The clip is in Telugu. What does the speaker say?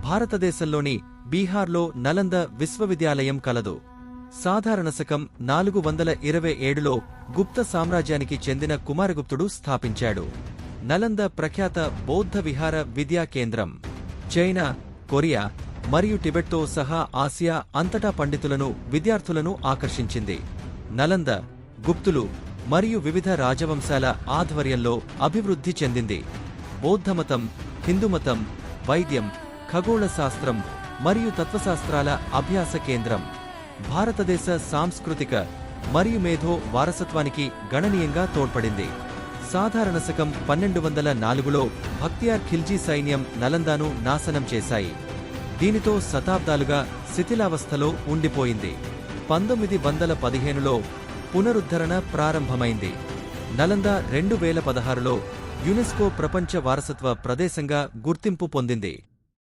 భారతదేశంలోని బీహార్లో నలంద విశ్వవిద్యాలయం కలదు. సాధారణ శకం 427లో గుప్త సామ్రాజ్యానికి చెందిన కుమారగుప్తుడు స్థాపించాడు. నలంద ప్రఖ్యాత బౌద్ధ విహార విద్యా కేంద్రం. చైనా, కొరియా మరియు టిబెట్తో సహా ఆసియా అంతటా పండితులను, విద్యార్థులను ఆకర్షించింది. నలంద గుప్తులు మరియు వివిధ రాజవంశాల ఆధ్వర్యంలో అభివృద్ధి చెందింది. బౌద్ధమతం, హిందూమతం, వైద్యం, ఖగోళ శాస్త్రం మరియు తత్వశాస్త్రాల అభ్యాస కేంద్రం. భారతదేశ సాంస్కృతిక మరియు మేధో వారసత్వానికి గణనీయంగా తోడ్పడింది. సాధారణ శకం 1204లో బఖ్తియార్ ఖిల్జీ సైన్యం నలందాను నాశనం చేశాయి. దీనితో శతాబ్దాలుగా శిథిలావస్థలో ఉండిపోయింది. 1915లో పునరుద్ధరణ ప్రారంభమైంది. నలంద 2016లో యునెస్కో ప్రపంచ వారసత్వ ప్రదేశంగా గుర్తింపు పొందింది.